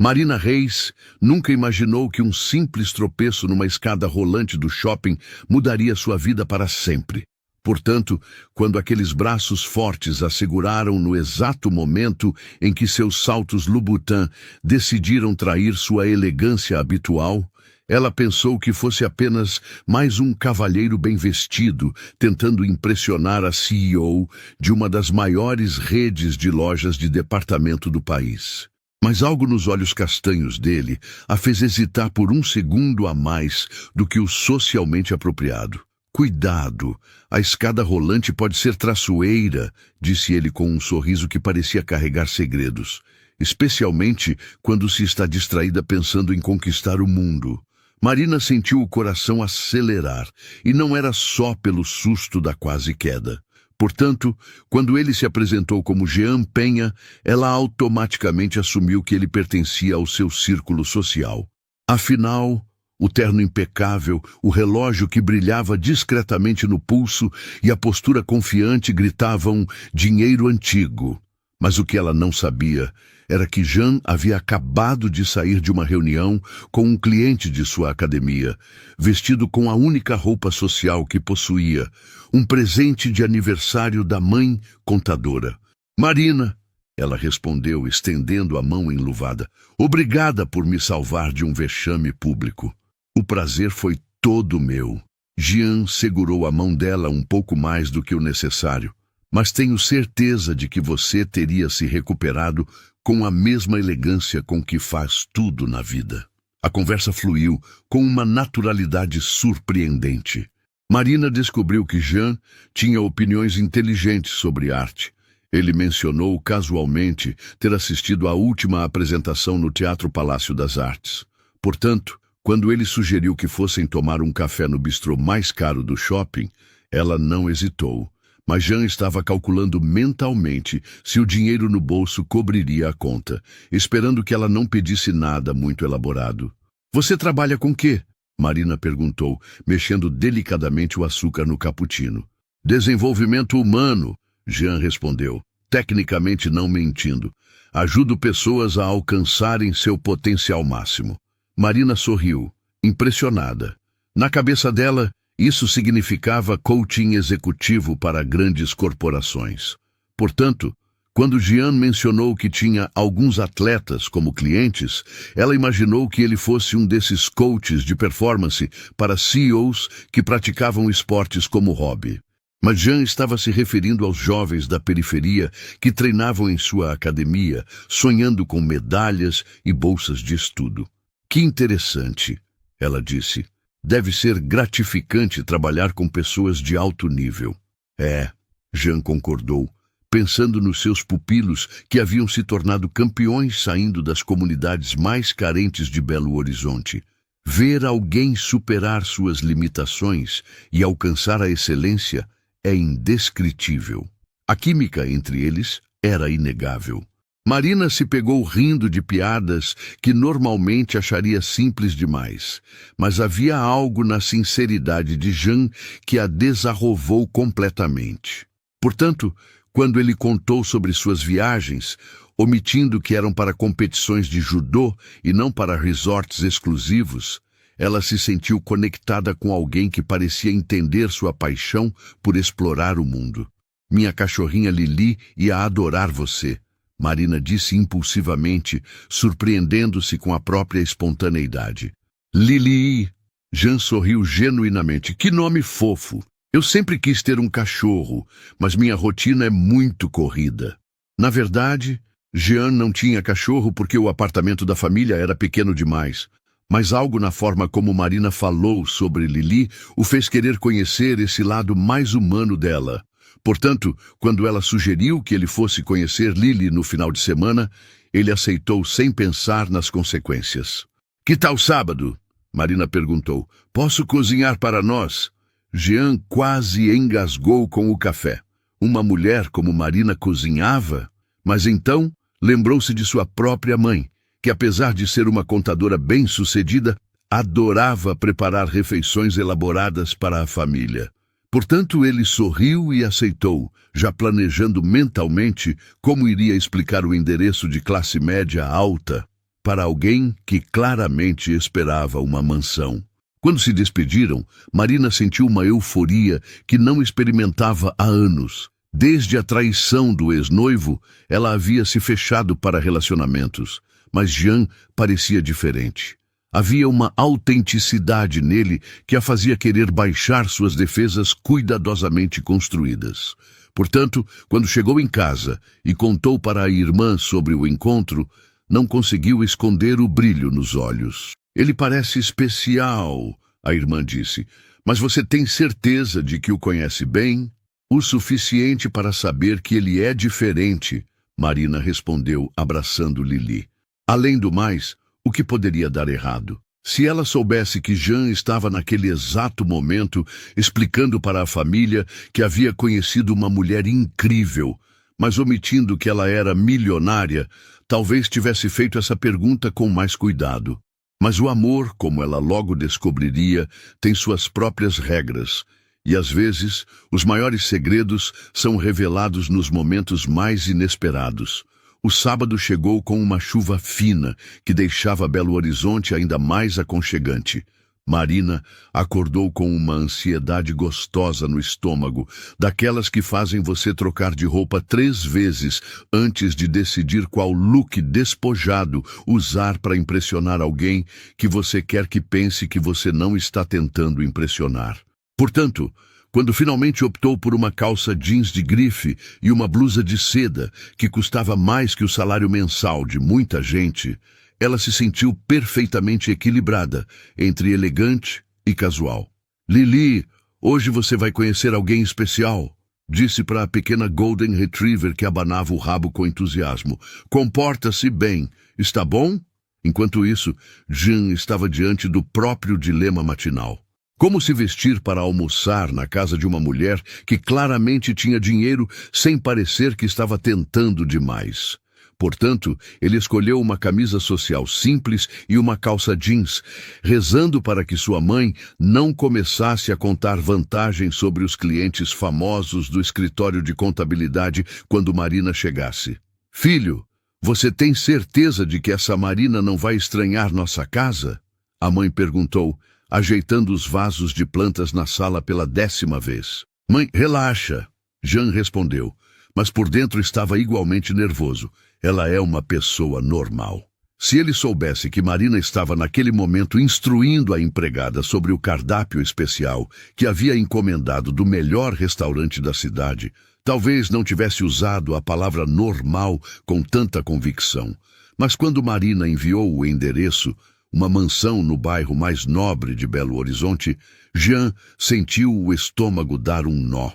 Marina Reis nunca imaginou que um simples tropeço numa escada rolante do shopping mudaria sua vida para sempre. Portanto, quando aqueles braços fortes a seguraram no exato momento em que seus saltos Louboutin decidiram trair sua elegância habitual, ela pensou que fosse apenas mais um cavalheiro bem vestido, tentando impressionar a CEO de uma das maiores redes de lojas de departamento do país. Mas algo nos olhos castanhos dele a fez hesitar por um segundo a mais do que o socialmente apropriado. Cuidado, a escada rolante pode ser traiçoeira, disse ele com um sorriso que parecia carregar segredos, especialmente quando se está distraída pensando em conquistar o mundo. Marina sentiu o coração acelerar, e não era só pelo susto da quase queda. Portanto, quando ele se apresentou como Jean Penha, ela automaticamente assumiu que ele pertencia ao seu círculo social. Afinal, o terno impecável, o relógio que brilhava discretamente no pulso e a postura confiante gritavam dinheiro antigo. Mas o que ela não sabia era que Jean havia acabado de sair de uma reunião com um cliente de sua academia, vestido com a única roupa social que possuía, um presente de aniversário da mãe contadora. Marina, ela respondeu, estendendo a mão enluvada, obrigada por me salvar de um vexame público. O prazer foi todo meu. Jean segurou a mão dela um pouco mais do que o necessário. Mas tenho certeza de que você teria se recuperado com a mesma elegância com que faz tudo na vida. A conversa fluiu com uma naturalidade surpreendente. Marina descobriu que Jean tinha opiniões inteligentes sobre arte. Ele mencionou casualmente ter assistido à última apresentação no Teatro Palácio das Artes. Portanto, quando ele sugeriu que fossem tomar um café no bistrô mais caro do shopping, ela não hesitou. Mas Jean estava calculando mentalmente se o dinheiro no bolso cobriria a conta, esperando que ela não pedisse nada muito elaborado. Você trabalha com quê? Marina perguntou, mexendo delicadamente o açúcar no cappuccino. Desenvolvimento humano, Jean respondeu, tecnicamente não mentindo. Ajudo pessoas a alcançarem seu potencial máximo. Marina sorriu, impressionada. Na cabeça dela, isso significava coaching executivo para grandes corporações. Portanto, quando Jean mencionou que tinha alguns atletas como clientes, ela imaginou que ele fosse um desses coaches de performance para CEOs que praticavam esportes como hobby. Mas Jean estava se referindo aos jovens da periferia que treinavam em sua academia, sonhando com medalhas e bolsas de estudo. Que interessante, ela disse. Deve ser gratificante trabalhar com pessoas de alto nível. É, Jean concordou, pensando nos seus pupilos que haviam se tornado campeões saindo das comunidades mais carentes de Belo Horizonte. Ver alguém superar suas limitações e alcançar a excelência é indescritível. A química entre eles era inegável. Marina se pegou rindo de piadas que normalmente acharia simples demais, mas havia algo na sinceridade de Jean que a desarrovou completamente. Portanto, quando ele contou sobre suas viagens, omitindo que eram para competições de judô e não para resorts exclusivos, ela se sentiu conectada com alguém que parecia entender sua paixão por explorar o mundo. Minha cachorrinha Lili ia adorar você, Marina disse impulsivamente, surpreendendo-se com a própria espontaneidade. Lili! Jean sorriu genuinamente. Que nome fofo! Eu sempre quis ter um cachorro, mas minha rotina é muito corrida. Na verdade, Jean não tinha cachorro porque o apartamento da família era pequeno demais. Mas algo na forma como Marina falou sobre Lili o fez querer conhecer esse lado mais humano dela. Portanto, quando ela sugeriu que ele fosse conhecer Lili no final de semana, ele aceitou sem pensar nas consequências. Que tal sábado? Marina perguntou. Posso cozinhar para nós? Jean quase engasgou com o café. Uma mulher como Marina cozinhava? Mas então lembrou-se de sua própria mãe, que apesar de ser uma contadora bem-sucedida, adorava preparar refeições elaboradas para a família. Portanto, ele sorriu e aceitou, já planejando mentalmente como iria explicar o endereço de classe média alta. para alguém que claramente esperava uma mansão. Quando se despediram, Marina sentiu uma euforia que não experimentava há anos. Desde a traição do ex-noivo, ela havia se fechado para relacionamentos, mas Jean parecia diferente. Havia uma autenticidade nele que a fazia querer baixar suas defesas cuidadosamente construídas. Portanto, quando chegou em casa e contou para a irmã sobre o encontro, não conseguiu esconder o brilho nos olhos. Ele parece especial, a irmã disse, mas você tem certeza de que o conhece bem? O suficiente para saber que ele é diferente, Marina respondeu, abraçando Lili. Além do mais, o que poderia dar errado? Se ela soubesse que Jean estava naquele exato momento explicando para a família que havia conhecido uma mulher incrível, mas omitindo que ela era milionária, talvez tivesse feito essa pergunta com mais cuidado. Mas o amor, como ela logo descobriria, tem suas próprias regras. E às vezes, os maiores segredos são revelados nos momentos mais inesperados. O sábado chegou com uma chuva fina que deixava Belo Horizonte ainda mais aconchegante. Marina acordou com uma ansiedade gostosa no estômago, daquelas que fazem você trocar de roupa 3 vezes antes de decidir qual look despojado usar para impressionar alguém que você quer que pense que você não está tentando impressionar. Portanto, quando finalmente optou por uma calça jeans de grife e uma blusa de seda que custava mais que o salário mensal de muita gente, ela se sentiu perfeitamente equilibrada entre elegante e casual. Lili, hoje você vai conhecer alguém especial, disse para a pequena Golden Retriever que abanava o rabo com entusiasmo. Comporta-se bem, está bom? Enquanto isso, Jean estava diante do próprio dilema matinal. Como se vestir para almoçar na casa de uma mulher que claramente tinha dinheiro sem parecer que estava tentando demais? Portanto, ele escolheu uma camisa social simples e uma calça jeans, rezando para que sua mãe não começasse a contar vantagens sobre os clientes famosos do escritório de contabilidade quando Marina chegasse. Filho, você tem certeza de que essa Marina não vai estranhar nossa casa? A mãe perguntou, ajeitando os vasos de plantas na sala pela 10ª vez. Mãe, relaxa, Jean respondeu, mas por dentro estava igualmente nervoso. Ela é uma pessoa normal. Se ele soubesse que Marina estava naquele momento instruindo a empregada sobre o cardápio especial que havia encomendado do melhor restaurante da cidade, talvez não tivesse usado a palavra normal com tanta convicção. Mas quando Marina enviou o endereço, uma mansão no bairro mais nobre de Belo Horizonte, Jean sentiu o estômago dar um nó.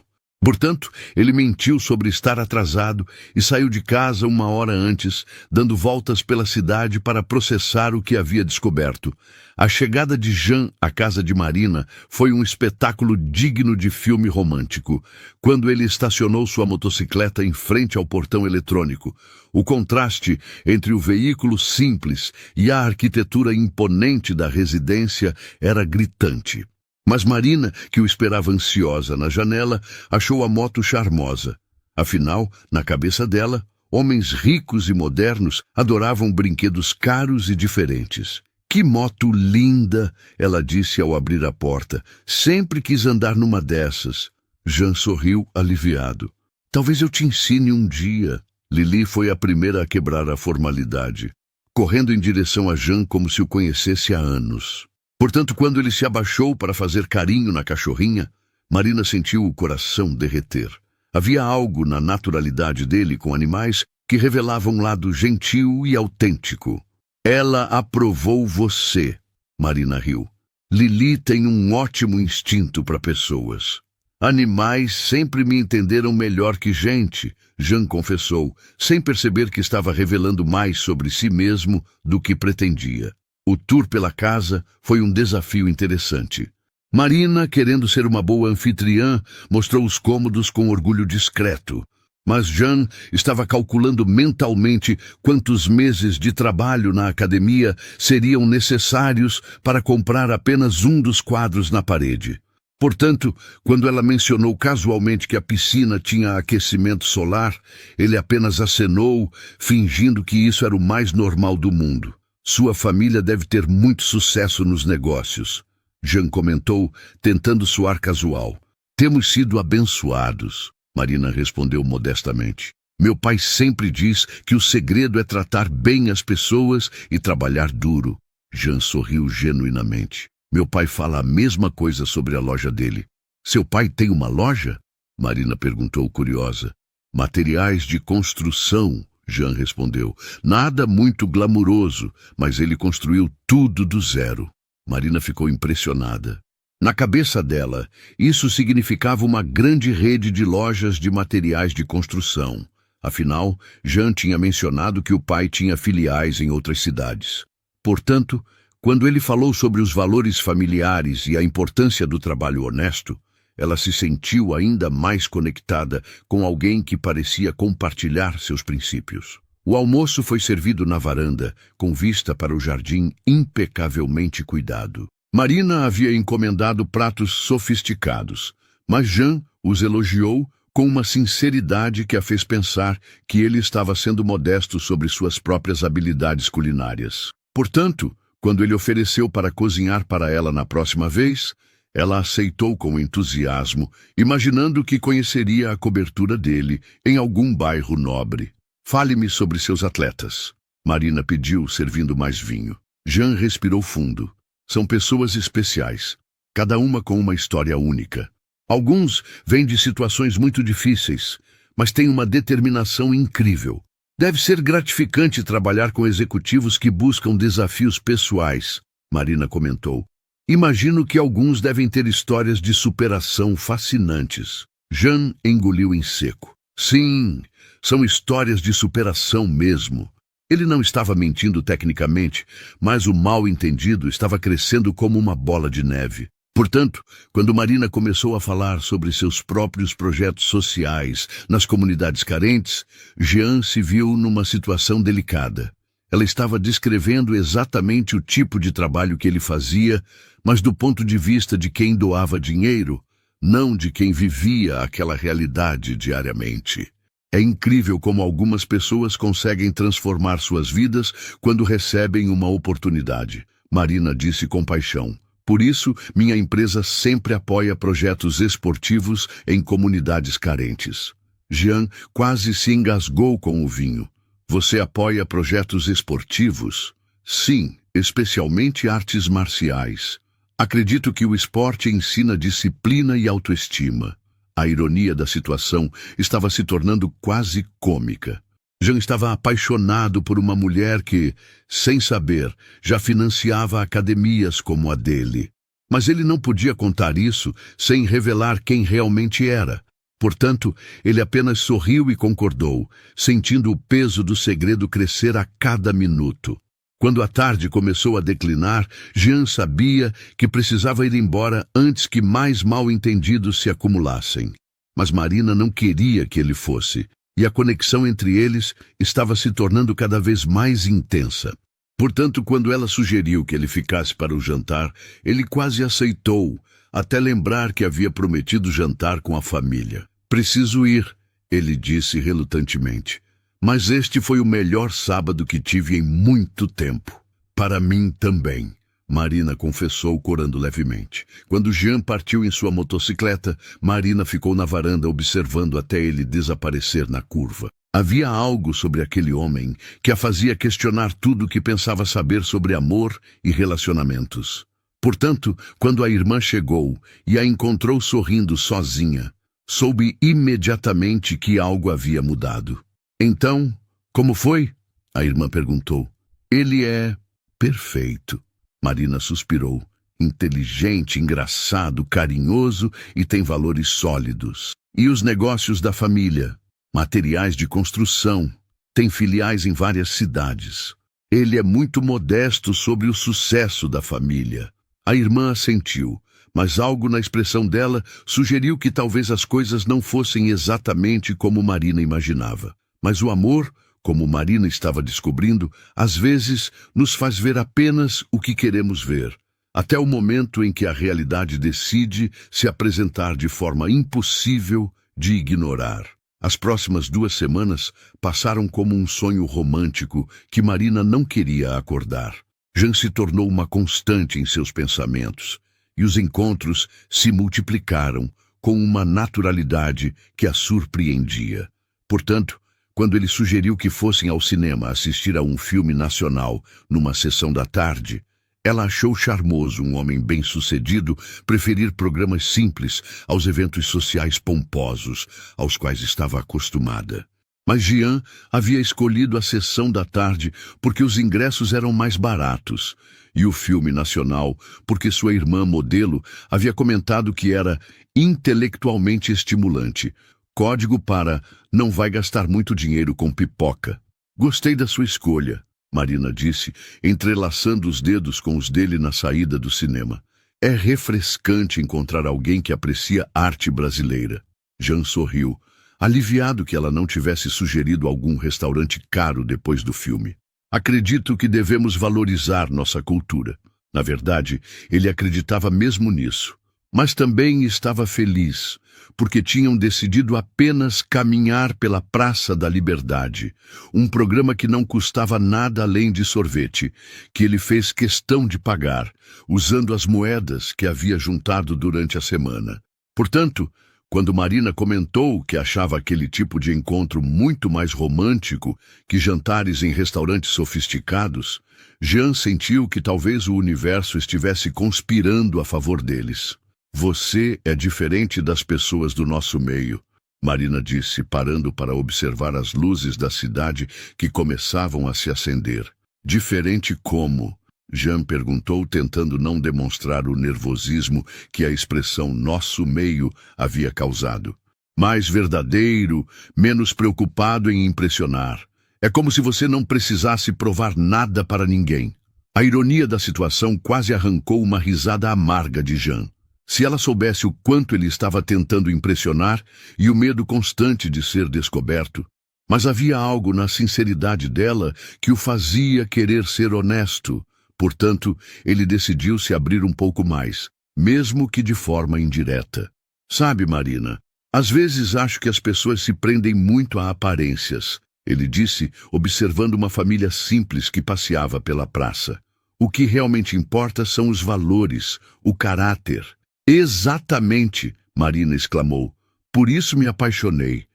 Portanto, ele mentiu sobre estar atrasado e saiu de casa 1 hora antes, dando voltas pela cidade para processar o que havia descoberto. A chegada de Jean à casa de Marina foi um espetáculo digno de filme romântico. Quando ele estacionou sua motocicleta em frente ao portão eletrônico, o contraste entre o veículo simples e a arquitetura imponente da residência era gritante. Mas Marina, que o esperava ansiosa na janela, achou a moto charmosa. Afinal, na cabeça dela, homens ricos e modernos adoravam brinquedos caros e diferentes. Que moto linda, ela disse ao abrir a porta. Sempre quis andar numa dessas. Jean sorriu aliviado. Talvez eu te ensine um dia. Lili foi a primeira a quebrar a formalidade, correndo em direção a Jean como se o conhecesse há anos. Portanto, quando ele se abaixou para fazer carinho na cachorrinha, Marina sentiu o coração derreter. Havia algo na naturalidade dele com animais que revelava um lado gentil e autêntico. Ela aprovou você, Marina riu. Lili tem um ótimo instinto para pessoas. Animais sempre me entenderam melhor que gente, Jean confessou, sem perceber que estava revelando mais sobre si mesmo do que pretendia. O tour pela casa foi um desafio interessante. Marina, querendo ser uma boa anfitriã, mostrou os cômodos com orgulho discreto. Mas Jean estava calculando mentalmente quantos meses de trabalho na academia seriam necessários para comprar apenas um dos quadros na parede. Portanto, quando ela mencionou casualmente que a piscina tinha aquecimento solar, ele apenas acenou, fingindo que isso era o mais normal do mundo. Sua família deve ter muito sucesso nos negócios, Jean comentou, tentando soar casual. Temos sido abençoados, Marina respondeu modestamente. Meu pai sempre diz que o segredo é tratar bem as pessoas e trabalhar duro. Jean sorriu genuinamente. Meu pai fala a mesma coisa sobre a loja dele. Seu pai tem uma loja? Marina perguntou curiosa. Materiais de construção, Jean respondeu. Nada muito glamuroso, mas ele construiu tudo do zero. Marina ficou impressionada. Na cabeça dela, isso significava uma grande rede de lojas de materiais de construção. Afinal, Jean tinha mencionado que o pai tinha filiais em outras cidades. Portanto, quando ele falou sobre os valores familiares e a importância do trabalho honesto, ela se sentiu ainda mais conectada com alguém que parecia compartilhar seus princípios. O almoço foi servido na varanda, com vista para o jardim impecavelmente cuidado. Marina havia encomendado pratos sofisticados, mas Jean os elogiou com uma sinceridade que a fez pensar que ele estava sendo modesto sobre suas próprias habilidades culinárias. Portanto, quando ele ofereceu para cozinhar para ela na próxima vez, ela aceitou com entusiasmo, imaginando que conheceria a cobertura dele em algum bairro nobre. Fale-me sobre seus atletas, Marina pediu, servindo mais vinho. Jean respirou fundo. São pessoas especiais, cada uma com uma história única. Alguns vêm de situações muito difíceis, mas têm uma determinação incrível. Deve ser gratificante trabalhar com executivos que buscam desafios pessoais, Marina comentou. Imagino que alguns devem ter histórias de superação fascinantes. Jean engoliu em seco. Sim, são histórias de superação mesmo. Ele não estava mentindo tecnicamente, mas o mal-entendido estava crescendo como uma bola de neve. Portanto, quando Marina começou a falar sobre seus próprios projetos sociais nas comunidades carentes, Jean se viu numa situação delicada. Ela estava descrevendo exatamente o tipo de trabalho que ele fazia, mas do ponto de vista de quem doava dinheiro, não de quem vivia aquela realidade diariamente. É incrível como algumas pessoas conseguem transformar suas vidas quando recebem uma oportunidade, Marina disse com paixão. Por isso, minha empresa sempre apoia projetos esportivos em comunidades carentes. Jean quase se engasgou com o vinho. Você apoia projetos esportivos? Sim, especialmente artes marciais. Acredito que o esporte ensina disciplina e autoestima. A ironia da situação estava se tornando quase cômica. Jean estava apaixonado por uma mulher que, sem saber, já financiava academias como a dele. Mas ele não podia contar isso sem revelar quem realmente era. Portanto, ele apenas sorriu e concordou, sentindo o peso do segredo crescer a cada minuto. Quando a tarde começou a declinar, Jean sabia que precisava ir embora antes que mais mal-entendidos se acumulassem. Mas Marina não queria que ele fosse, e a conexão entre eles estava se tornando cada vez mais intensa. Portanto, quando ela sugeriu que ele ficasse para o jantar, ele quase aceitou, até lembrar que havia prometido jantar com a família. Preciso ir, ele disse relutantemente. Mas este foi o melhor sábado que tive em muito tempo. Para mim também, Marina confessou, corando levemente. Quando Jean partiu em sua motocicleta, Marina ficou na varanda observando até ele desaparecer na curva. Havia algo sobre aquele homem que a fazia questionar tudo o que pensava saber sobre amor e relacionamentos. Portanto, quando a irmã chegou e a encontrou sorrindo sozinha, soube imediatamente que algo havia mudado. Então, como foi? A irmã perguntou. Ele é perfeito. Marina suspirou. Inteligente, engraçado, carinhoso e tem valores sólidos. E os negócios da família? Materiais de construção. Tem filiais em várias cidades. Ele é muito modesto sobre o sucesso da família. A irmã assentiu, mas algo na expressão dela sugeriu que talvez as coisas não fossem exatamente como Marina imaginava. Mas o amor, como Marina estava descobrindo, às vezes nos faz ver apenas o que queremos ver, até o momento em que a realidade decide se apresentar de forma impossível de ignorar. As próximas 2 semanas passaram como um sonho romântico que Marina não queria acordar. Jean se tornou uma constante em seus pensamentos, e os encontros se multiplicaram com uma naturalidade que a surpreendia. Portanto, quando ele sugeriu que fossem ao cinema assistir a um filme nacional numa sessão da tarde, ela achou charmoso um homem bem-sucedido preferir programas simples aos eventos sociais pomposos aos quais estava acostumada. Mas Jean havia escolhido a sessão da tarde porque os ingressos eram mais baratos, e o filme nacional porque sua irmã modelo havia comentado que era intelectualmente estimulante. Código para "não vai gastar muito dinheiro com pipoca". "Gostei da sua escolha", Marina disse, entrelaçando os dedos com os dele na saída do cinema. "É refrescante encontrar alguém que aprecia arte brasileira." Jean sorriu, aliviado que ela não tivesse sugerido algum restaurante caro depois do filme. "Acredito que devemos valorizar nossa cultura." Na verdade, ele acreditava mesmo nisso. Mas também estava feliz, porque tinham decidido apenas caminhar pela Praça da Liberdade, um programa que não custava nada além de sorvete, que ele fez questão de pagar, usando as moedas que havia juntado durante a semana. Portanto, quando Marina comentou que achava aquele tipo de encontro muito mais romântico que jantares em restaurantes sofisticados, Jean sentiu que talvez o universo estivesse conspirando a favor deles. "Você é diferente das pessoas do nosso meio", Marina disse, parando para observar as luzes da cidade que começavam a se acender. "Diferente como?", Jean perguntou, tentando não demonstrar o nervosismo que a expressão "nosso meio" havia causado. "Mais verdadeiro, menos preocupado em impressionar. É como se você não precisasse provar nada para ninguém." A ironia da situação quase arrancou uma risada amarga de Jean. Se ela soubesse o quanto ele estava tentando impressionar e o medo constante de ser descoberto. Mas havia algo na sinceridade dela que o fazia querer ser honesto. Portanto, ele decidiu se abrir um pouco mais, mesmo que de forma indireta. "Sabe, Marina, às vezes acho que as pessoas se prendem muito a aparências", ele disse, observando uma família simples que passeava pela praça. "O que realmente importa são os valores, o caráter." "Exatamente", Marina exclamou. "Por isso me apaixonei.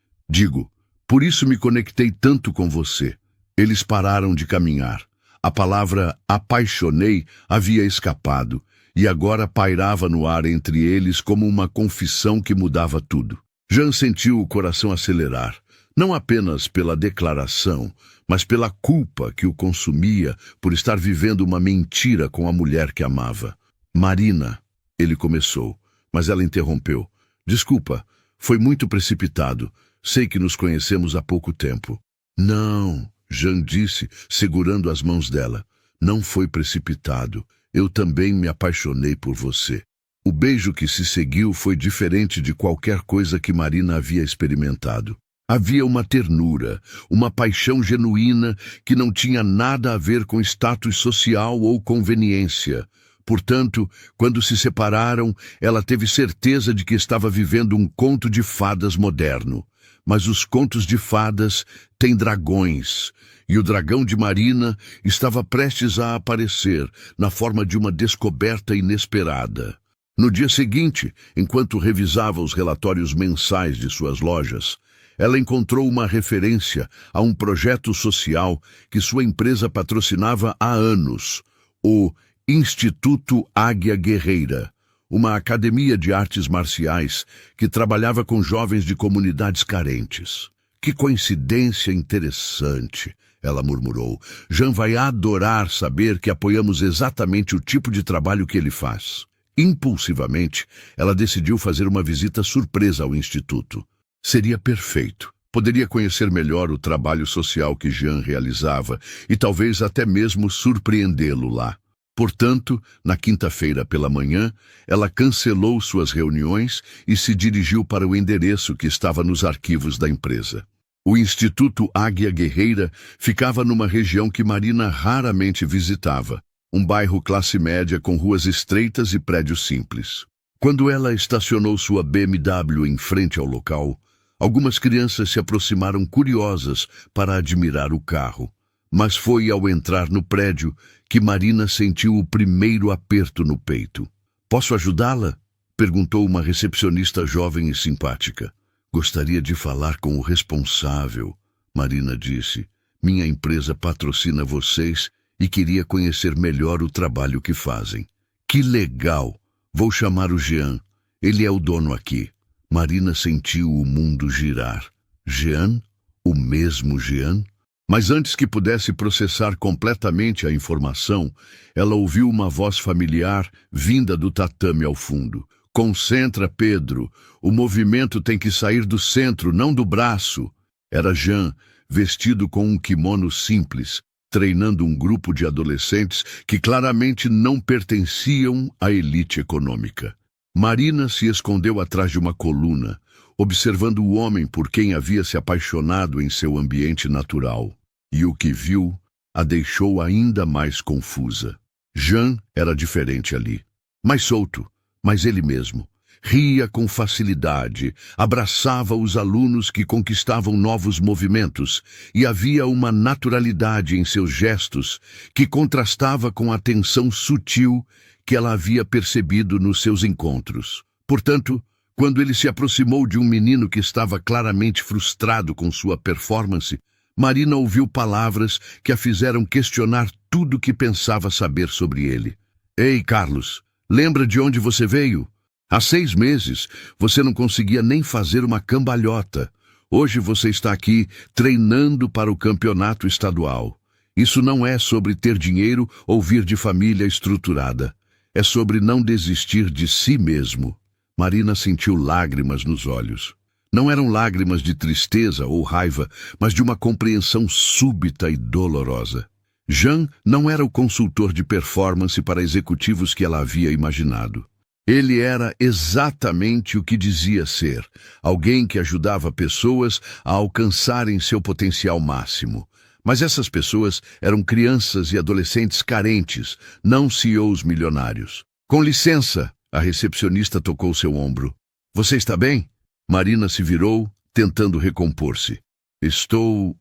Por isso me conectei tanto com você." Eles pararam de caminhar. A palavra "apaixonei" havia escapado, e agora pairava no ar entre eles como uma confissão que mudava tudo. Jean sentiu o coração acelerar, não apenas pela declaração, mas pela culpa que o consumia por estar vivendo uma mentira com a mulher que amava. "Marina", ele começou, mas ela interrompeu. "Desculpa, foi muito precipitado. Sei que nos conhecemos há pouco tempo." "Não", Jean disse, segurando as mãos dela. "Não foi precipitado. Eu também me apaixonei por você." O beijo que se seguiu foi diferente de qualquer coisa que Marina havia experimentado. Havia uma ternura, uma paixão genuína que não tinha nada a ver com status social ou conveniência. Portanto, quando se separaram, ela teve certeza de que estava vivendo um conto de fadas moderno. Mas os contos de fadas têm dragões, e o dragão de Marina estava prestes a aparecer na forma de uma descoberta inesperada. No dia seguinte, enquanto revisava os relatórios mensais de suas lojas, ela encontrou uma referência a um projeto social que sua empresa patrocinava há anos, o Instituto Águia Guerreira, uma academia de artes marciais que trabalhava com jovens de comunidades carentes. "Que coincidência interessante", ela murmurou. "Jean vai adorar saber que apoiamos exatamente o tipo de trabalho que ele faz." Impulsivamente, ela decidiu fazer uma visita surpresa ao instituto. Seria perfeito. Poderia conhecer melhor o trabalho social que Jean realizava e talvez até mesmo surpreendê-lo lá. Portanto, na quinta-feira pela manhã, ela cancelou suas reuniões e se dirigiu para o endereço que estava nos arquivos da empresa. O Instituto Águia Guerreira ficava numa região que Marina raramente visitava, um bairro classe média com ruas estreitas e prédios simples. Quando ela estacionou sua BMW em frente ao local, Algumas crianças se aproximaram curiosas para admirar o carro. Mas foi ao entrar no prédio que Marina sentiu o primeiro aperto no peito. "Posso ajudá-la?" perguntou uma recepcionista jovem e simpática. "Gostaria de falar com o responsável", Marina disse. "Minha empresa patrocina vocês e queria conhecer melhor o trabalho que fazem." "Que legal! Vou chamar o Jean. Ele é o dono aqui." Marina sentiu o mundo girar. Jean? O mesmo Jean? Mas antes que pudesse processar completamente a informação, ela ouviu uma voz familiar vinda do tatame ao fundo. "Concentra, Pedro. O movimento tem que sair do centro, não do braço." Era Jean, vestido com um kimono simples, treinando um grupo de adolescentes que claramente não pertenciam à elite econômica. Marina se escondeu atrás de uma coluna, observando o homem por quem havia se apaixonado em seu ambiente natural. E o que viu a deixou ainda mais confusa. Jean era diferente ali. Mais solto, mais ele mesmo. Ria com facilidade, abraçava os alunos que conquistavam novos movimentos, e havia uma naturalidade em seus gestos que contrastava com a tensão sutil que ela havia percebido nos seus encontros. Portanto, quando ele se aproximou de um menino que estava claramente frustrado com sua performance, Marina ouviu palavras que a fizeram questionar tudo o que pensava saber sobre ele. "Ei, Carlos, lembra de onde você veio? Há 6 meses, você não conseguia nem fazer uma cambalhota. Hoje você está aqui treinando para o campeonato estadual. Isso não é sobre ter dinheiro ou vir de família estruturada. É sobre não desistir de si mesmo." Marina sentiu lágrimas nos olhos. Não eram lágrimas de tristeza ou raiva, mas de uma compreensão súbita e dolorosa. Jean não era o consultor de performance para executivos que ela havia imaginado. Ele era exatamente o que dizia ser, alguém que ajudava pessoas a alcançarem seu potencial máximo. Mas essas pessoas eram crianças e adolescentes carentes, não CEOs milionários. "Com licença", a recepcionista tocou seu ombro. "Você está bem?" Marina se virou, tentando recompor-se. Estou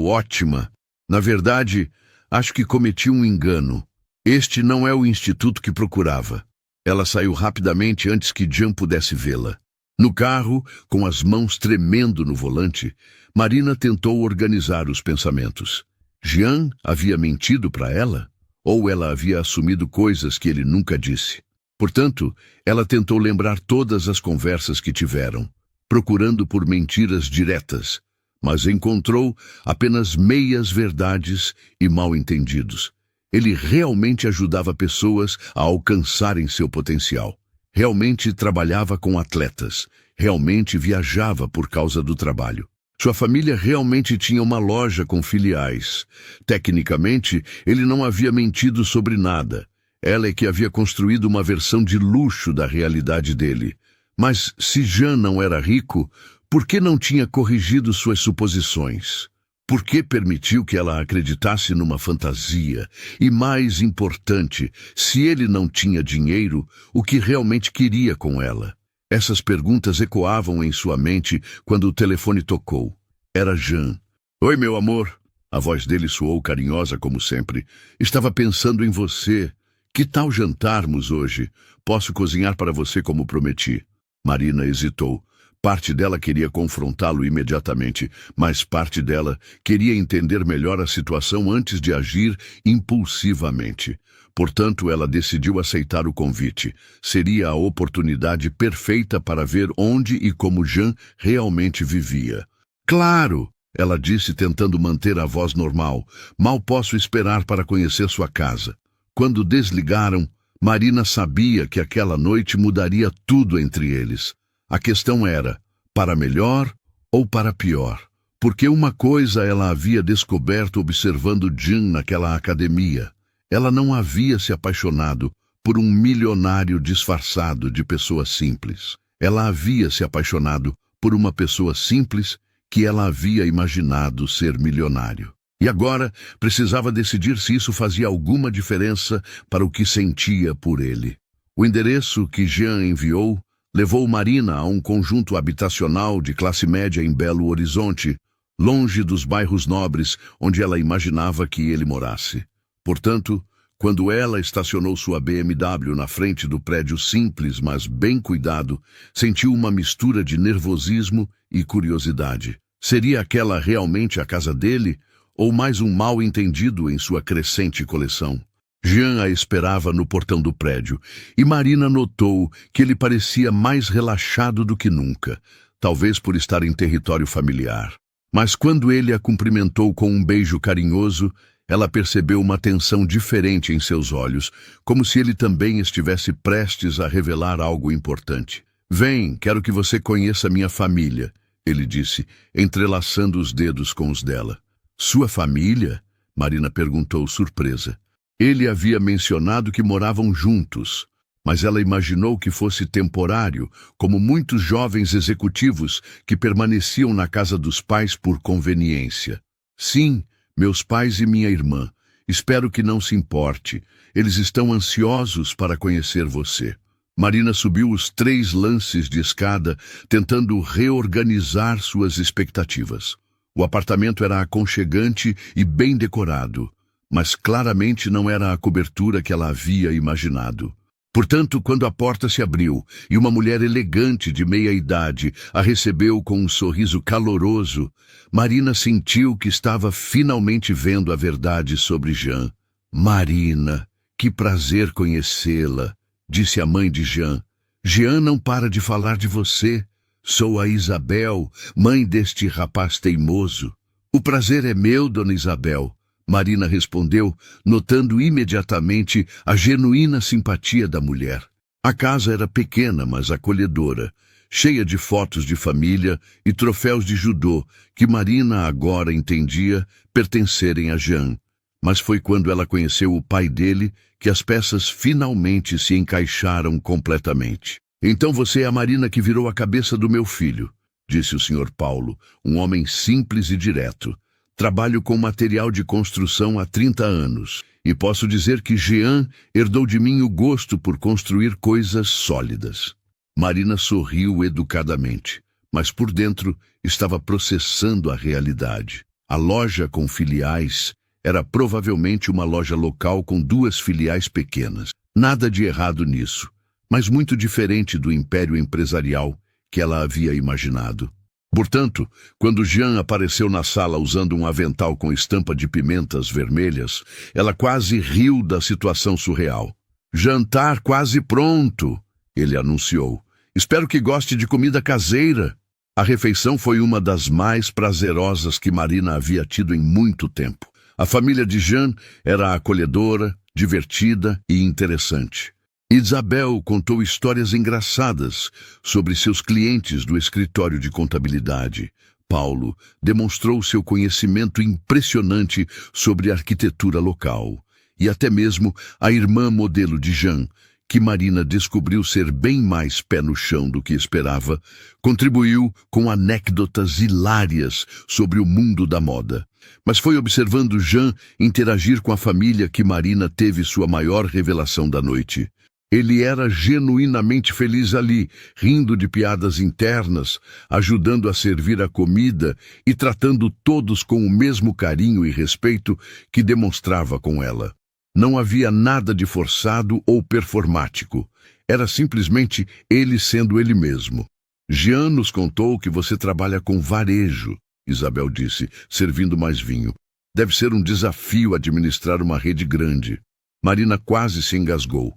ótima. Na verdade, acho que cometi um engano. Este não é o instituto que procurava." Ela saiu rapidamente antes que Jean pudesse vê-la. No carro, com as mãos tremendo no volante, Marina tentou organizar os pensamentos. Jean havia mentido para ela? Ou ela havia assumido coisas que ele nunca disse? Portanto, ela tentou lembrar todas as conversas que tiveram, procurando por mentiras diretas, mas encontrou apenas meias verdades e mal-entendidos. Ele realmente ajudava pessoas a alcançarem seu potencial. Realmente trabalhava com atletas. Realmente viajava por causa do trabalho. Sua família realmente tinha uma loja com filiais. Tecnicamente, ele não havia mentido sobre nada. Ela é que havia construído uma versão de luxo da realidade dele. Mas se Jean não era rico, por que não tinha corrigido suas suposições? Por que permitiu que ela acreditasse numa fantasia? E mais importante, se ele não tinha dinheiro, o que realmente queria com ela? Essas perguntas ecoavam em sua mente quando o telefone tocou. Era Jean. "Oi, meu amor." A voz dele soou carinhosa como sempre. "Estava pensando em você. Que tal jantarmos hoje? Posso cozinhar para você como prometi." Marina hesitou. Parte dela queria confrontá-lo imediatamente, mas parte dela queria entender melhor a situação antes de agir impulsivamente. Portanto, ela decidiu aceitar o convite. Seria a oportunidade perfeita para ver onde e como Jean realmente vivia. "Claro!" ela disse, tentando manter a voz normal. "Mal posso esperar para conhecer sua casa." Quando desligaram, Marina sabia que aquela noite mudaria tudo entre eles. A questão era, para melhor ou para pior? Porque uma coisa ela havia descoberto observando Jean naquela academia. Ela não havia se apaixonado por um milionário disfarçado de pessoa simples. Ela havia se apaixonado por uma pessoa simples que ela havia imaginado ser milionário. E agora precisava decidir se isso fazia alguma diferença para o que sentia por ele. O endereço que Jean enviou Levou Marina a um conjunto habitacional de classe média em Belo Horizonte, longe dos bairros nobres onde ela imaginava que ele morasse. Portanto, quando ela estacionou sua BMW na frente do prédio simples, mas bem cuidado, sentiu uma mistura de nervosismo e curiosidade. Seria aquela realmente a casa dele, ou mais um mal-entendido em sua crescente coleção? Jean a esperava no portão do prédio, e Marina notou que ele parecia mais relaxado do que nunca, talvez por estar em território familiar. Mas quando ele a cumprimentou com um beijo carinhoso, ela percebeu uma tensão diferente em seus olhos, como se ele também estivesse prestes a revelar algo importante. "Vem, quero que você conheça minha família", ele disse, entrelaçando os dedos com os dela. "Sua família?" Marina perguntou, surpresa. Ele havia mencionado que moravam juntos, mas ela imaginou que fosse temporário, como muitos jovens executivos que permaneciam na casa dos pais por conveniência. "Sim, meus pais e minha irmã. Espero que não se importe. Eles estão ansiosos para conhecer você." Marina subiu os 3 lances de escada, tentando reorganizar suas expectativas. O apartamento era aconchegante e bem decorado, mas claramente não era a cobertura que ela havia imaginado. Portanto, quando a porta se abriu e uma mulher elegante de meia-idade a recebeu com um sorriso caloroso, Marina sentiu que estava finalmente vendo a verdade sobre Jean. "Marina, que prazer conhecê-la", disse a mãe de Jean. "Jean não para de falar de você. Sou a Isabel, mãe deste rapaz teimoso." "O prazer é meu, dona Isabel", Marina respondeu, notando imediatamente a genuína simpatia da mulher. A casa era pequena, mas acolhedora, cheia de fotos de família e troféus de judô que Marina agora entendia pertencerem a Jean. Mas foi quando ela conheceu o pai dele que as peças finalmente se encaixaram completamente. "Então você é a Marina que virou a cabeça do meu filho", disse o Sr. Paulo, um homem simples e direto. "Trabalho com material de construção há 30 anos, e posso dizer que Jean herdou de mim o gosto por construir coisas sólidas." Marina sorriu educadamente, mas por dentro estava processando a realidade. A loja com filiais era provavelmente uma loja local com 2 filiais pequenas. Nada de errado nisso, mas muito diferente do império empresarial que ela havia imaginado. Portanto, quando Jean apareceu na sala usando um avental com estampa de pimentas vermelhas, ela quase riu da situação surreal. "Jantar quase pronto", ele anunciou. "Espero que goste de comida caseira." A refeição foi uma das mais prazerosas que Marina havia tido em muito tempo. A família de Jean era acolhedora, divertida e interessante. Isabel contou histórias engraçadas sobre seus clientes do escritório de contabilidade. Paulo demonstrou seu conhecimento impressionante sobre a arquitetura local. E até mesmo a irmã modelo de Jean, que Marina descobriu ser bem mais pé no chão do que esperava, contribuiu com anedotas hilárias sobre o mundo da moda. Mas foi observando Jean interagir com a família que Marina teve sua maior revelação da noite. Ele era genuinamente feliz ali, rindo de piadas internas, ajudando a servir a comida e tratando todos com o mesmo carinho e respeito que demonstrava com ela. Não havia nada de forçado ou performático. Era simplesmente ele sendo ele mesmo. "Jean nos contou que você trabalha com varejo", Isabel disse, servindo mais vinho. "Deve ser um desafio administrar uma rede grande." Marina quase se engasgou.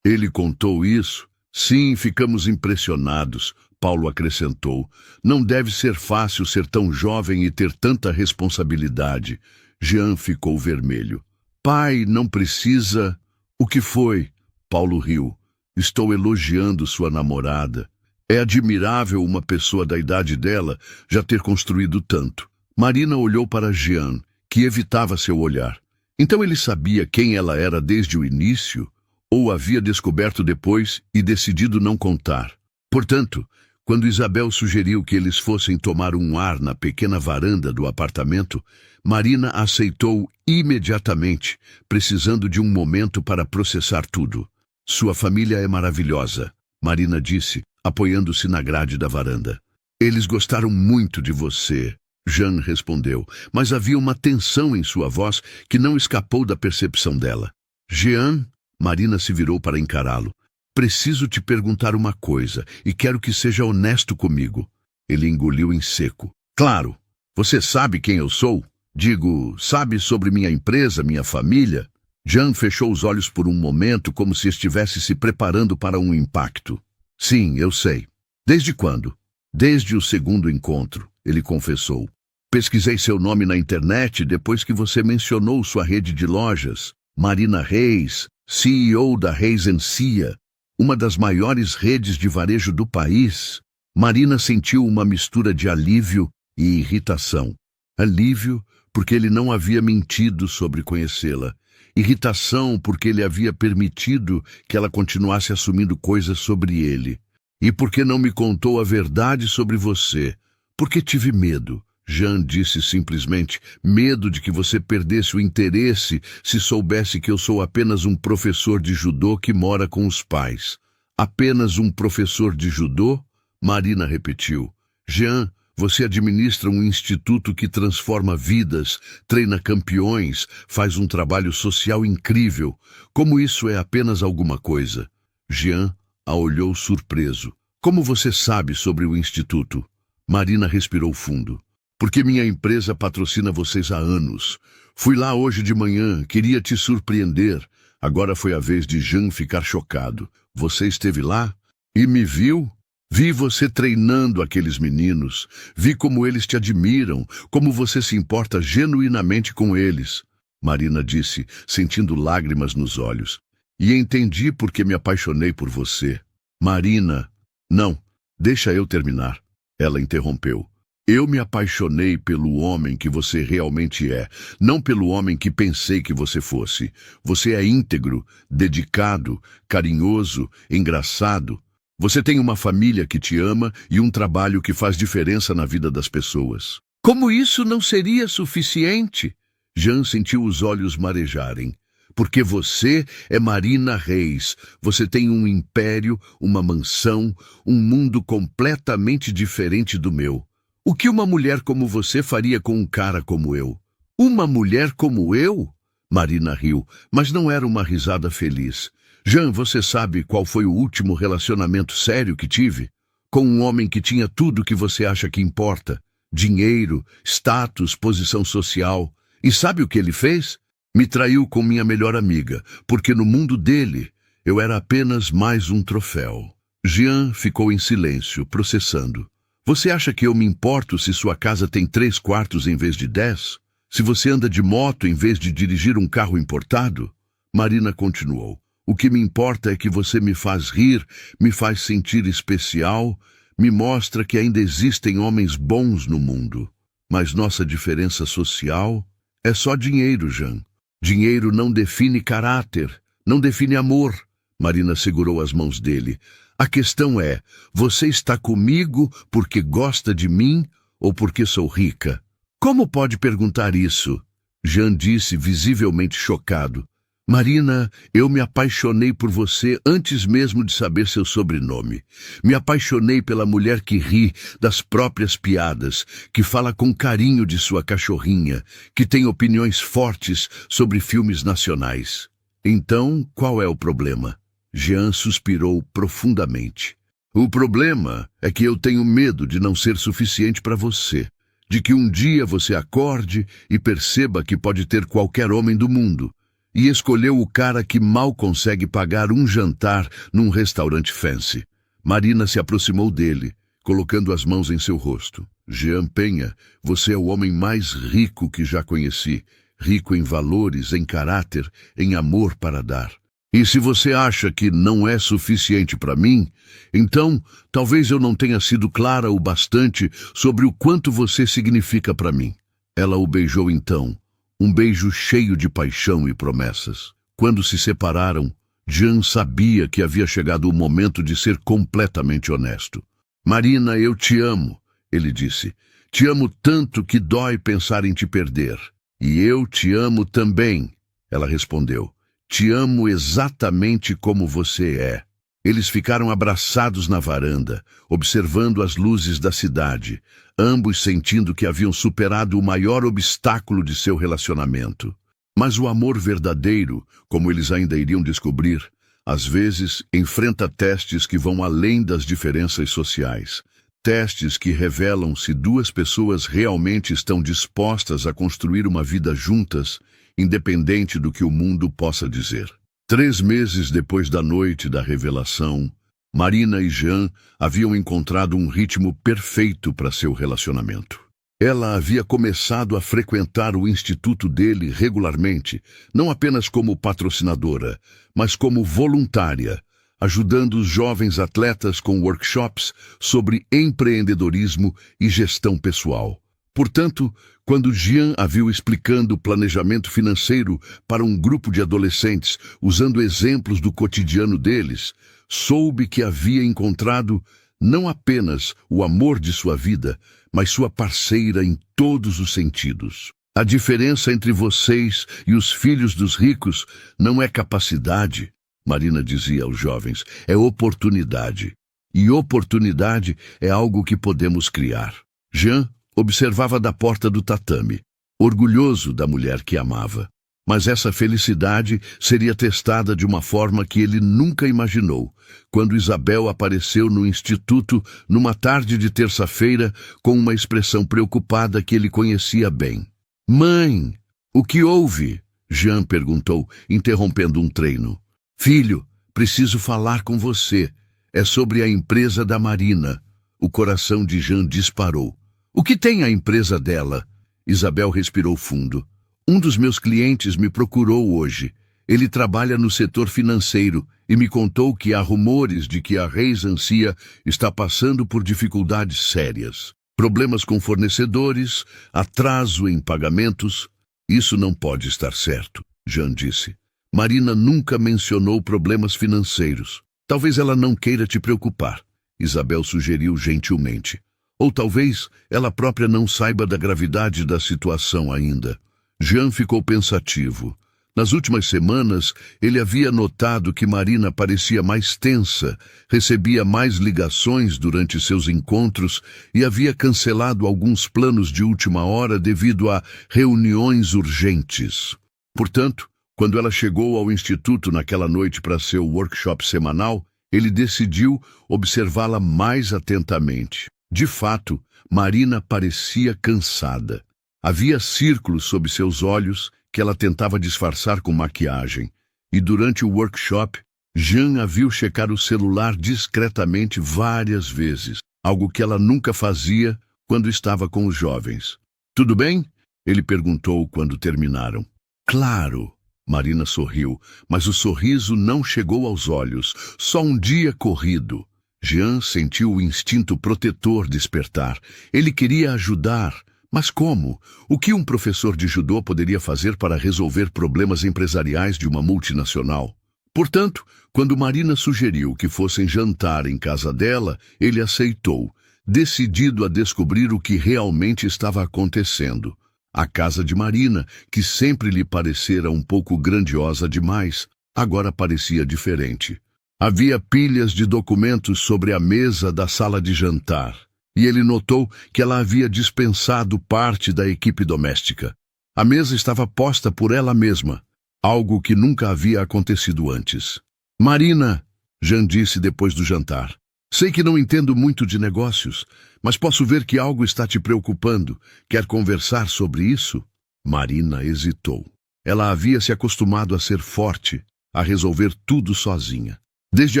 Ele contou isso? "Sim, ficamos impressionados", Paulo acrescentou. "Não deve ser fácil ser tão jovem e ter tanta responsabilidade." Jean ficou vermelho. "Pai, não precisa..." "O que foi?" Paulo riu. "Estou elogiando sua namorada. É admirável uma pessoa da idade dela já ter construído tanto." Marina olhou para Jean, que evitava seu olhar. Então ele sabia quem ela era desde o início? Ou havia descoberto depois e decidido não contar? Portanto, quando Isabel sugeriu que eles fossem tomar um ar na pequena varanda do apartamento, Marina aceitou imediatamente, precisando de um momento para processar tudo. "Sua família é maravilhosa", Marina disse, apoiando-se na grade da varanda. Eles gostaram muito de você, Jean respondeu, mas havia uma tensão em sua voz que não escapou da percepção dela. Jean, Marina se virou para encará-lo. Preciso te perguntar uma coisa, e quero que seja honesto comigo. Ele engoliu em seco. Claro, você sabe quem eu sou? Digo, sabe sobre minha empresa, minha família? Jean fechou os olhos por um momento, como se estivesse se preparando para um impacto. Sim, eu sei. Desde quando? Desde o segundo encontro, ele confessou. Pesquisei seu nome na internet depois que você mencionou sua rede de lojas. Marina Reis, CEO da Reis & Cia, uma das maiores redes de varejo do país. Marina sentiu uma mistura de alívio e irritação. Alívio porque ele não havia mentido sobre conhecê-la. Irritação porque ele havia permitido que ela continuasse assumindo coisas sobre ele. E porque não me contou a verdade sobre você? Porque tive medo. Jean disse simplesmente, medo de que você perdesse o interesse se soubesse que eu sou apenas um professor de judô que mora com os pais. Apenas um professor de judô? Marina repetiu. Jean, você administra um instituto que transforma vidas, treina campeões, faz um trabalho social incrível. Como isso é apenas alguma coisa? Jean a olhou surpreso. Como você sabe sobre o instituto? Marina respirou fundo. Porque minha empresa patrocina vocês há anos. Fui lá hoje de manhã, queria te surpreender. Agora foi a vez de Jean ficar chocado. Você esteve lá? E me viu? Vi você treinando aqueles meninos. Vi como eles te admiram, como você se importa genuinamente com eles. Marina disse, sentindo lágrimas nos olhos. E entendi por que me apaixonei por você. Marina... Não, deixa eu terminar. Ela interrompeu. Eu me apaixonei pelo homem que você realmente é, não pelo homem que pensei que você fosse. Você é íntegro, dedicado, carinhoso, engraçado. Você tem uma família que te ama e um trabalho que faz diferença na vida das pessoas. Como isso não seria suficiente? Jean sentiu os olhos marejarem. Porque você é Marina Reis. Você tem um império, uma mansão, um mundo completamente diferente do meu. O que uma mulher como você faria com um cara como eu? Uma mulher como eu? Marina riu, mas não era uma risada feliz. Jean, você sabe qual foi o último relacionamento sério que tive? Com um homem que tinha tudo o que você acha que importa. Dinheiro, status, posição social. E sabe o que ele fez? Me traiu com minha melhor amiga, porque no mundo dele eu era apenas mais um troféu. Jean ficou em silêncio, processando. Você acha que eu me importo se sua casa tem 3 quartos em vez de 10? Se você anda de moto em vez de dirigir um carro importado? Marina continuou. O que me importa é que você me faz rir, me faz sentir especial, me mostra que ainda existem homens bons no mundo. Mas nossa diferença social é só dinheiro, Jean. Dinheiro não define caráter, não define amor. Marina segurou as mãos dele. A questão é, você está comigo porque gosta de mim ou porque sou rica? Como pode perguntar isso? Jean disse, visivelmente chocado. Marina, eu me apaixonei por você antes mesmo de saber seu sobrenome. Me apaixonei pela mulher que ri das próprias piadas, que fala com carinho de sua cachorrinha, que tem opiniões fortes sobre filmes nacionais. Então, qual é o problema? Jean suspirou profundamente. O problema é que eu tenho medo de não ser suficiente para você, de que um dia você acorde e perceba que pode ter qualquer homem do mundo, e escolheu o cara que mal consegue pagar um jantar num restaurante fancy. Marina se aproximou dele, colocando as mãos em seu rosto. Jean Penha, você é o homem mais rico que já conheci, rico em valores, em caráter, em amor para dar. E se você acha que não é suficiente para mim, então talvez eu não tenha sido clara o bastante sobre o quanto você significa para mim. Ela o beijou então, um beijo cheio de paixão e promessas. Quando se separaram, Jean sabia que havia chegado o momento de ser completamente honesto. Marina, eu te amo, ele disse. Te amo tanto que dói pensar em te perder. E eu te amo também, ela respondeu. Te amo exatamente como você é. Eles ficaram abraçados na varanda, observando as luzes da cidade, ambos sentindo que haviam superado o maior obstáculo de seu relacionamento. Mas o amor verdadeiro, como eles ainda iriam descobrir, às vezes enfrenta testes que vão além das diferenças sociais. Testes que revelam se duas pessoas realmente estão dispostas a construir uma vida juntas, independente do que o mundo possa dizer. 3 meses depois da noite da revelação, Marina e Jean haviam encontrado um ritmo perfeito para seu relacionamento. Ela havia começado a frequentar o instituto dele regularmente, não apenas como patrocinadora, mas como voluntária, ajudando os jovens atletas com workshops sobre empreendedorismo e gestão pessoal. Portanto, quando Jean a viu explicando planejamento financeiro para um grupo de adolescentes, usando exemplos do cotidiano deles, soube que havia encontrado não apenas o amor de sua vida, mas sua parceira em todos os sentidos. A diferença entre vocês e os filhos dos ricos não é capacidade, Marina dizia aos jovens, é oportunidade. E oportunidade é algo que podemos criar. Jean observava da porta do tatame, orgulhoso da mulher que amava. Mas essa felicidade seria testada de uma forma que ele nunca imaginou, quando Isabel apareceu no instituto numa tarde de terça-feira com uma expressão preocupada que ele conhecia bem. "Mãe, o que houve?" Jean perguntou, interrompendo um treino. "Filho, preciso falar com você. É sobre a empresa da Marina." O coração de Jean disparou. "O que tem a empresa dela?" Isabel respirou fundo. "Um dos meus clientes me procurou hoje. Ele trabalha no setor financeiro e me contou que há rumores de que a Reis Ancia está passando por dificuldades sérias. Problemas com fornecedores, atraso em pagamentos. Isso não pode estar certo", Jean disse. "Marina nunca mencionou problemas financeiros. Talvez ela não queira te preocupar", Isabel sugeriu gentilmente. "Ou talvez ela própria não saiba da gravidade da situação ainda." Jean ficou pensativo. Nas últimas semanas, ele havia notado que Marina parecia mais tensa, recebia mais ligações durante seus encontros e havia cancelado alguns planos de última hora devido a reuniões urgentes. Portanto, quando ela chegou ao instituto naquela noite para seu workshop semanal, ele decidiu observá-la mais atentamente. De fato, Marina parecia cansada. Havia círculos sob seus olhos que ela tentava disfarçar com maquiagem, e durante o workshop, Jean a viu checar o celular discretamente várias vezes, algo que ela nunca fazia quando estava com os jovens. "Tudo bem?" ele perguntou quando terminaram. "Claro." Marina sorriu, mas o sorriso não chegou aos olhos, só um dia corrido. Jean sentiu o instinto protetor despertar. Ele queria ajudar. Mas como? O que um professor de judô poderia fazer para resolver problemas empresariais de uma multinacional? Portanto, quando Marina sugeriu que fossem jantar em casa dela, ele aceitou, decidido a descobrir o que realmente estava acontecendo. A casa de Marina, que sempre lhe parecera um pouco grandiosa demais, agora parecia diferente. Havia pilhas de documentos sobre a mesa da sala de jantar, e ele notou que ela havia dispensado parte da equipe doméstica. A mesa estava posta por ela mesma, algo que nunca havia acontecido antes. "Marina", Jean disse depois do jantar, "sei que não entendo muito de negócios, mas posso ver que algo está te preocupando. Quer conversar sobre isso?" Marina hesitou. Ela havia se acostumado a ser forte, a resolver tudo sozinha. Desde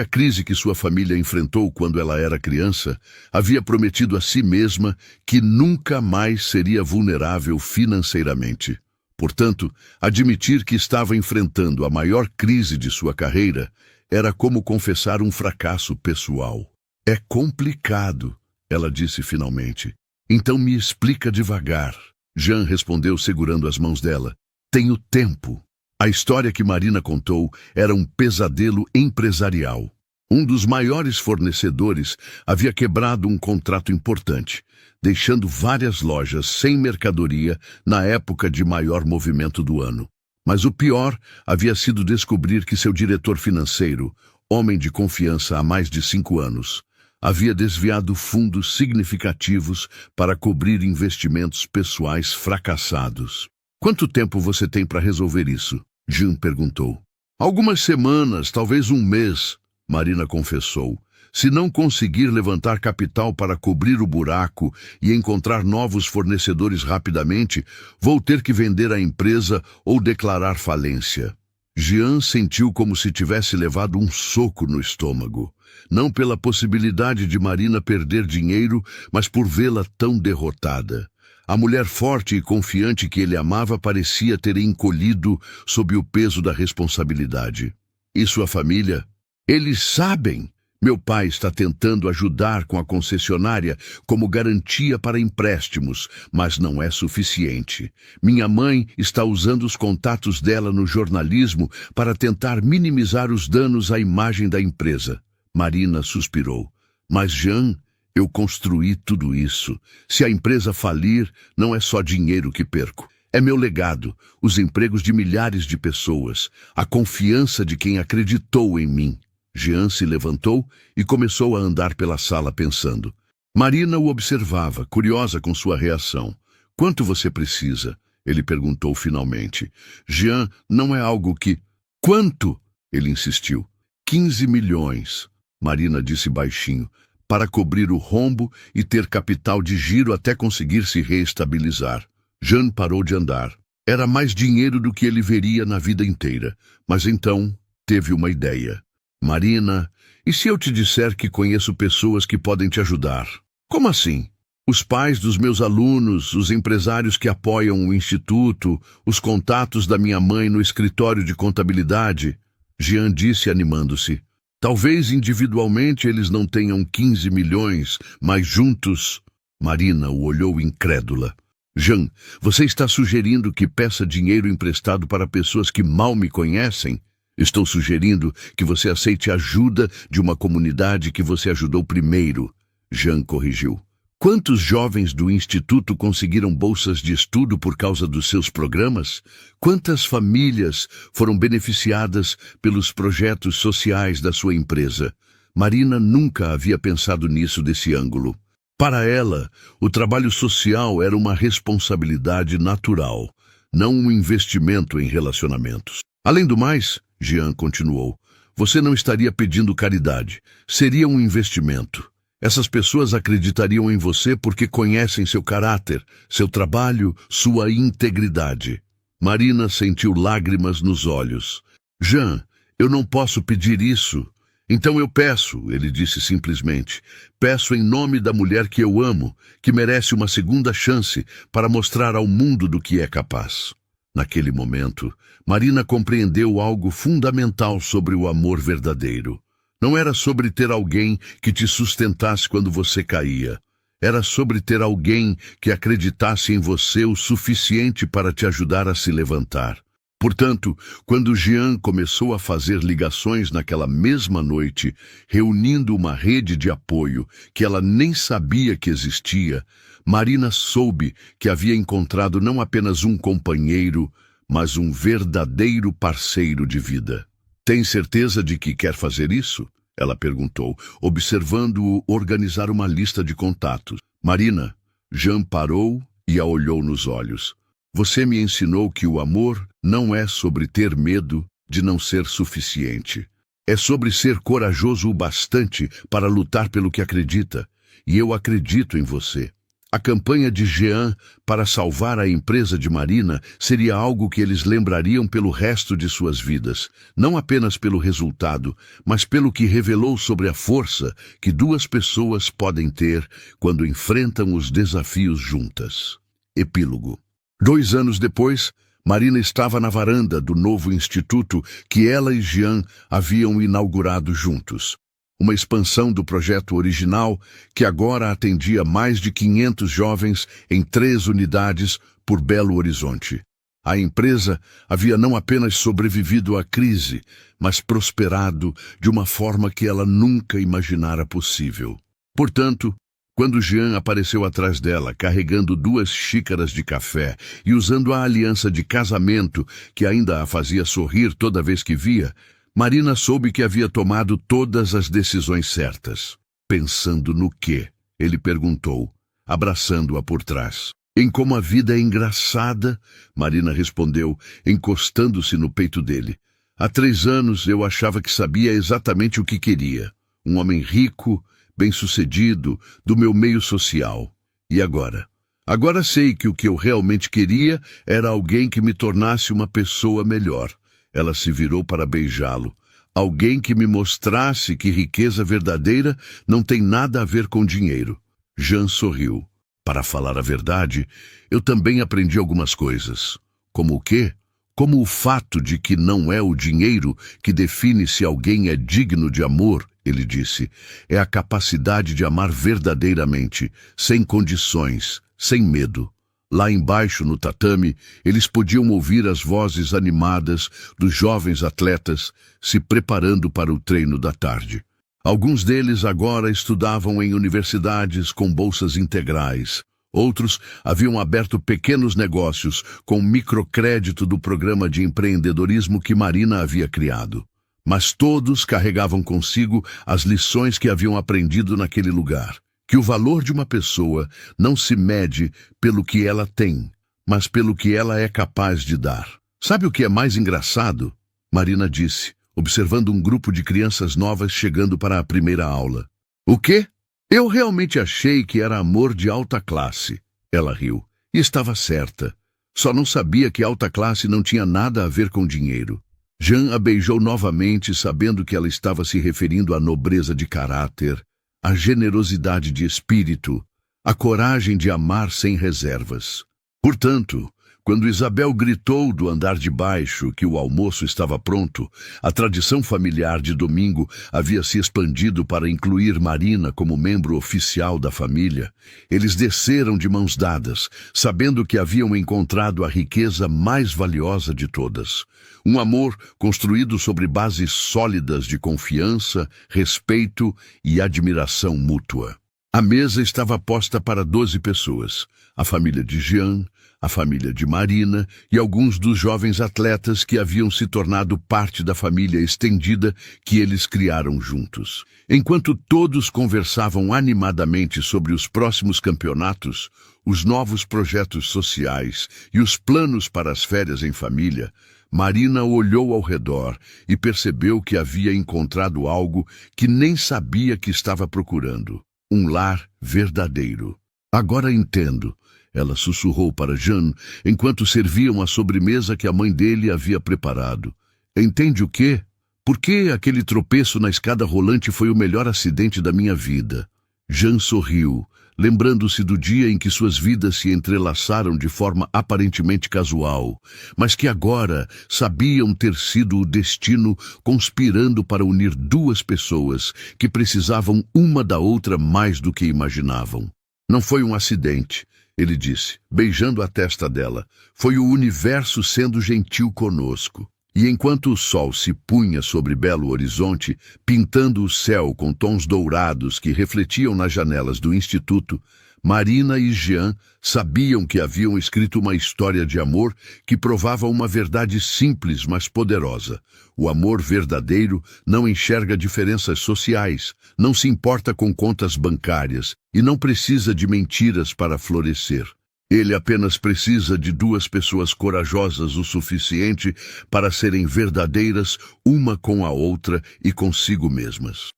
a crise que sua família enfrentou quando ela era criança, havia prometido a si mesma que nunca mais seria vulnerável financeiramente. Portanto, admitir que estava enfrentando a maior crise de sua carreira era como confessar um fracasso pessoal. "É complicado", ela disse finalmente. "Então me explica devagar." Jean respondeu segurando as mãos dela. "Tenho tempo." A história que Marina contou era um pesadelo empresarial. Um dos maiores fornecedores havia quebrado um contrato importante, deixando várias lojas sem mercadoria na época de maior movimento do ano. Mas o pior havia sido descobrir que seu diretor financeiro, homem de confiança há mais de 5 anos, havia desviado fundos significativos para cobrir investimentos pessoais fracassados. Quanto tempo você tem para resolver isso? Jean perguntou. Algumas semanas, talvez um mês, Marina confessou. Se não conseguir levantar capital para cobrir o buraco e encontrar novos fornecedores rapidamente, vou ter que vender a empresa ou declarar falência. Jean sentiu como se tivesse levado um soco no estômago. Não pela possibilidade de Marina perder dinheiro, mas por vê-la tão derrotada. A mulher forte e confiante que ele amava parecia ter encolhido sob o peso da responsabilidade. E sua família? Eles sabem! Meu pai está tentando ajudar com a concessionária como garantia para empréstimos, mas não é suficiente. Minha mãe está usando os contatos dela no jornalismo para tentar minimizar os danos à imagem da empresa. Marina suspirou. Mas, Jean, eu construí tudo isso. Se a empresa falir, não é só dinheiro que perco. É meu legado, os empregos de milhares de pessoas, a confiança de quem acreditou em mim. Jean se levantou e começou a andar pela sala pensando. Marina o observava, curiosa com sua reação. Quanto você precisa? Ele perguntou finalmente. Jean, não é algo que... Quanto? Ele insistiu. 15 milhões, Marina disse baixinho, para cobrir o rombo e ter capital de giro até conseguir se reestabilizar. Jean parou de andar. Era mais dinheiro do que ele veria na vida inteira, mas então teve uma ideia. Marina, e se eu te disser que conheço pessoas que podem te ajudar? Como assim? Os pais dos meus alunos, os empresários que apoiam o instituto, os contatos da minha mãe no escritório de contabilidade? Jean disse animando-se. Talvez individualmente eles não tenham 15 milhões, mas juntos... Marina o olhou incrédula. Jean, você está sugerindo que peça dinheiro emprestado para pessoas que mal me conhecem? Estou sugerindo que você aceite a ajuda de uma comunidade que você ajudou primeiro, Jean corrigiu. Quantos jovens do Instituto conseguiram bolsas de estudo por causa dos seus programas? Quantas famílias foram beneficiadas pelos projetos sociais da sua empresa? Marina nunca havia pensado nisso desse ângulo. Para ela, o trabalho social era uma responsabilidade natural, não um investimento em relacionamentos. Além do mais, Jean continuou, você não estaria pedindo caridade, seria um investimento. Essas pessoas acreditariam em você porque conhecem seu caráter, seu trabalho, sua integridade. Marina sentiu lágrimas nos olhos. Jean, eu não posso pedir isso. Então eu peço, ele disse simplesmente. Peço em nome da mulher que eu amo, que merece uma segunda chance para mostrar ao mundo do que é capaz. Naquele momento, Marina compreendeu algo fundamental sobre o amor verdadeiro. Não era sobre ter alguém que te sustentasse quando você caía. Era sobre ter alguém que acreditasse em você o suficiente para te ajudar a se levantar. Portanto, quando Jean começou a fazer ligações naquela mesma noite, reunindo uma rede de apoio que ela nem sabia que existia, Marina soube que havia encontrado não apenas um companheiro, mas um verdadeiro parceiro de vida. Tem certeza de que quer fazer isso? Ela perguntou, observando-o organizar uma lista de contatos. Marina, Jean parou e a olhou nos olhos. Você me ensinou que o amor não é sobre ter medo de não ser suficiente. É sobre ser corajoso o bastante para lutar pelo que acredita. E eu acredito em você. A campanha de Jean para salvar a empresa de Marina seria algo que eles lembrariam pelo resto de suas vidas, não apenas pelo resultado, mas pelo que revelou sobre a força que duas pessoas podem ter quando enfrentam os desafios juntas. Epílogo. 2 anos depois, Marina estava na varanda do novo instituto que ela e Jean haviam inaugurado juntos. Uma expansão do projeto original que agora atendia mais de 500 jovens em 3 unidades por Belo Horizonte. A empresa havia não apenas sobrevivido à crise, mas prosperado de uma forma que ela nunca imaginara possível. Portanto, quando Jean apareceu atrás dela, carregando 2 xícaras de café e usando a aliança de casamento que ainda a fazia sorrir toda vez que via, Marina soube que havia tomado todas as decisões certas. Pensando no quê? Ele perguntou, abraçando-a por trás. Em como a vida é engraçada, Marina respondeu, encostando-se no peito dele. Há 3 anos eu achava que sabia exatamente o que queria. Um homem rico, bem-sucedido, do meu meio social. E agora? Agora sei que o que eu realmente queria era alguém que me tornasse uma pessoa melhor. Ela se virou para beijá-lo. Alguém que me mostrasse que riqueza verdadeira não tem nada a ver com dinheiro. Jean sorriu. Para falar a verdade, eu também aprendi algumas coisas. Como o quê? Como o fato de que não é o dinheiro que define se alguém é digno de amor, ele disse. É a capacidade de amar verdadeiramente, sem condições, sem medo. Lá embaixo, no tatame, eles podiam ouvir as vozes animadas dos jovens atletas se preparando para o treino da tarde. Alguns deles agora estudavam em universidades com bolsas integrais. Outros haviam aberto pequenos negócios com microcrédito do programa de empreendedorismo que Marina havia criado. Mas todos carregavam consigo as lições que haviam aprendido naquele lugar. Que o valor de uma pessoa não se mede pelo que ela tem, mas pelo que ela é capaz de dar. Sabe o que é mais engraçado? Marina disse, observando um grupo de crianças novas chegando para a primeira aula. O quê? Eu realmente achei que era amor de alta classe. Ela riu. E estava certa. Só não sabia que alta classe não tinha nada a ver com dinheiro. Jean a beijou novamente, sabendo que ela estava se referindo à nobreza de caráter, à generosidade de espírito, à coragem de amar sem reservas. Portanto, quando Isabel gritou do andar de baixo que o almoço estava pronto, a tradição familiar de domingo havia se expandido para incluir Marina como membro oficial da família. Eles desceram de mãos dadas, sabendo que haviam encontrado a riqueza mais valiosa de todas. Um amor construído sobre bases sólidas de confiança, respeito e admiração mútua. A mesa estava posta para 12 pessoas. A família de Jean, a família de Marina e alguns dos jovens atletas que haviam se tornado parte da família estendida que eles criaram juntos. Enquanto todos conversavam animadamente sobre os próximos campeonatos, os novos projetos sociais e os planos para as férias em família, Marina olhou ao redor e percebeu que havia encontrado algo que nem sabia que estava procurando. Um lar verdadeiro. Agora entendo, ela sussurrou para Jean, enquanto serviam a sobremesa que a mãe dele havia preparado. Entende o quê? Por que aquele tropeço na escada rolante foi o melhor acidente da minha vida? Jean sorriu, lembrando-se do dia em que suas vidas se entrelaçaram de forma aparentemente casual, mas que agora sabiam ter sido o destino conspirando para unir 2 pessoas que precisavam uma da outra mais do que imaginavam. Não foi um acidente, ele disse, beijando a testa dela. Foi o universo sendo gentil conosco. E enquanto o sol se punha sobre Belo Horizonte, pintando o céu com tons dourados que refletiam nas janelas do instituto, Marina e Jean sabiam que haviam escrito uma história de amor que provava uma verdade simples, mas poderosa. O amor verdadeiro não enxerga diferenças sociais, não se importa com contas bancárias e não precisa de mentiras para florescer. Ele apenas precisa de 2 pessoas corajosas o suficiente para serem verdadeiras uma com a outra e consigo mesmas.